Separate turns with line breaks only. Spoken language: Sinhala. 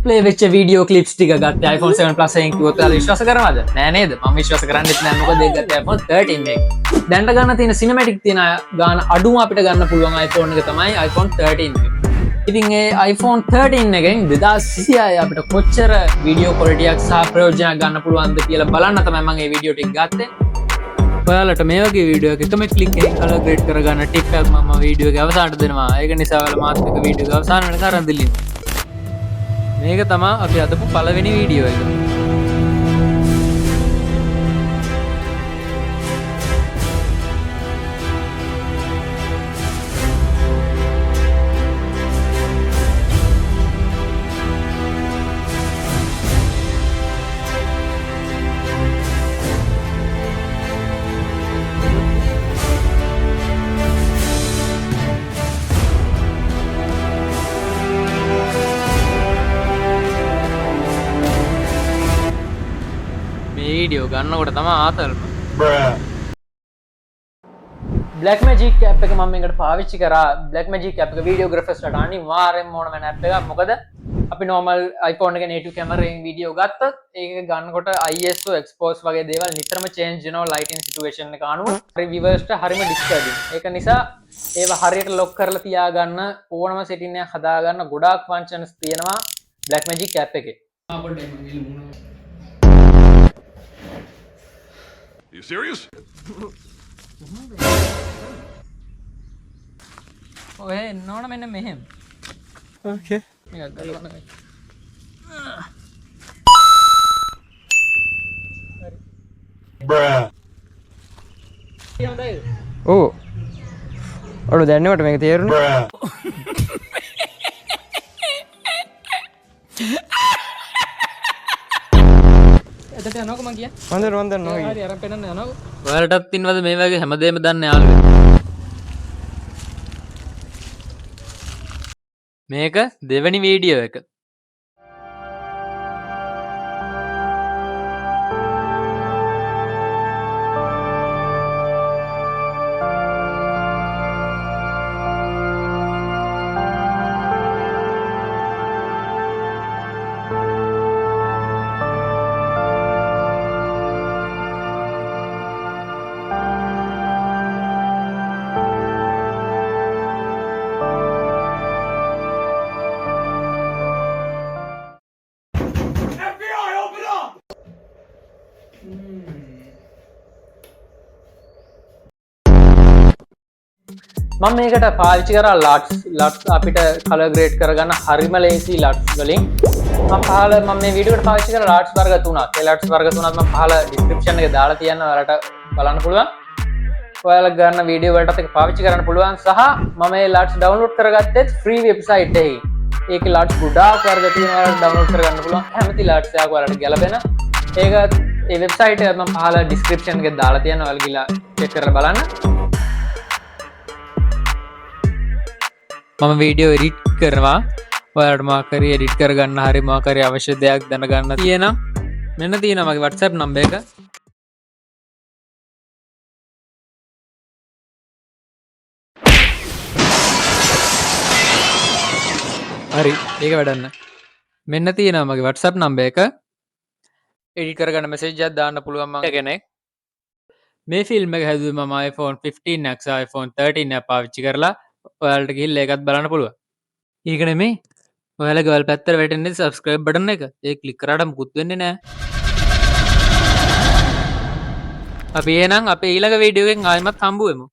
ප්ලේ වෙච්ච වීඩියෝ ක්ලිප්ස් ටික ගත්තේ iPhone 7 Plus එකෙන් කිව්වොත් ඔයාලා විශ්වාස කරනවද? නෑ නේද? මම විශ්වාස කරන්නෙත් නෑ. මොකද ඒක ගත්තේ iPhone 13 එකෙන්. දැනට ගන්න තියෙන සිනමැටික් තියෙන ගාන අඩුම අපිට ගන්න පුළුවන් iPhone එක තමයි iPhone 13 එක. ඉතින් ඒ iPhone 13 එකෙන් 2026 අපිට කොච්චර වීඩියෝ ක්වොලිටියක් සහ ප්‍රයෝජනයක් ගන්න පුළුවන්ද කියලා බලන්න තමයි මම මේ වීඩියෝ ටික ගත්තේ. ඔයාලට මේ වගේ වීඩියෝ එකක එකම ක්ලික් එකකින් කලර් ග්‍රේඩ් කරගන්න ටිප් එකක් මම වීඩියෝ එක අවසානට දෙනවා. ඒක නිසා ඔයාලා මාත් එක්ක වීඩියෝ එක අවසාන වෙනකන් අරන් දෙන්න. මේක තමයි අපි අදපු පළවෙනි වීඩියෝ එක. වීඩියෝ ගන්නකොට තමයි ආතල්ම. Blackmagic app එක මම මේකට පාවිච්චි කරා. Blackmagic app එක වීඩියෝග්‍රාෆර්ස්ලාට අනිවාර්යෙන්ම ඕන වෙන app එකක්. මොකද අපි normal iPhone එකේ native camera එකෙන් වීඩියෝ ගත්තොත් ඒක ගන්නකොට ISO expose වගේ දේවල් නිතරම change වෙනවා lighting situation එක අනුව. reviewers ට හරිම disturbing. ඒක නිසා ඒව හරියට lock කරලා තියාගන්න ඕනම setting එකක් හදාගන්න ගොඩාක් functions තියෙනවා Blackmagic app එකේ.
You serious?
ඔය එන්නවනේ මෙන්න මෙහෙම.
Okay.
මේක ගලවන්න.
Bruh.
ඕ. ඔයාලා දැන්නවට මේක තේරුණා?
Bruh.
එතට යනකො මං කිය.
හොඳට නෝ.
හරි අරන් පෙන්නන්න යනකො. ඔයාලටත් ඉන්නවද මේ වගේ හැමදේම දන්න යාළුවෝ? මේක දෙවෙනි වීඩියෝ එක. මම මේකට පාවිච්චි කරා ලට්ස් අපිට කලර් ග්‍රේඩ් කරගන්න හරිම ලේසි ලට්ස් වලින් මම මේ වීඩියෝ එකට පාවිච්චි කරා ලට්ස් වර්ග 3ක්. ඒ ලට්ස් වර්ග 3ක් මම පහල ඩිස්ක්‍රිප්ෂන් එකේ දාලා තියන්න ඔයාලට බලන්න පුළුවන්. ඔයාලා ගන්න වීඩියෝ වලටත් ඒක පාවිච්චි කරන්න පුළුවන් සහ මම මේ ලට්ස් ඩවුන්ලෝඩ් කරගත්තේ ෆ්‍රී වෙබ්සයිට් එකේ. ඒකේ ලට්ස් ගොඩාක් වර්ග තියෙනවා ඔයාලට ඩවුන්ලෝඩ් කරගන්න පුළුවන්. කැමති ලට්ස් එකක් ඔයාලට ගැලපෙන. ඒක ඒ වෙබ්සයිට් එක මම පහල ඩිස්ක්‍රිප්ෂන් එකේ දාලා තියන්න ඔයාලා ගිහලා චෙක් කරලා බලන්න. මම වීඩියෝ එඩිට් කරනවා. ඔයාලට මාකරි එඩිට් කරගන්න හරි මාකරි අවශ්‍ය දෙයක් දැනගන්න තියෙනම් මෙන්න තියෙනවා මගේ WhatsApp නම්බර් එක. හරි ඒක වැඩන්න. මෙන්න තියෙනවා මගේ WhatsApp නම්බර් එක. එඩිට් කරගන්න මැසේජ් එකක් දාන්න පුළුවන් මම කෙනෙක්. මේ ෆිල්ම් එක හැදුවේ මම iPhone 15 X iPhone 13 එක පාවිච්චි කරලා. ඔයාලට ගිහිල්ලා ඒකත් බලන්න පුළුවන්. ඒක නෙමෙයි. ඔයාලා ගවල් පැත්තට වැටෙන්නේ subscribe button එක. ඒක ක්ලික් කරාට මුකුත් වෙන්නේ නැහැ. අපි එහෙනම් අපේ ඊළඟ වීඩියෝ එකෙන් ආයෙමත් හම්බ වෙමු.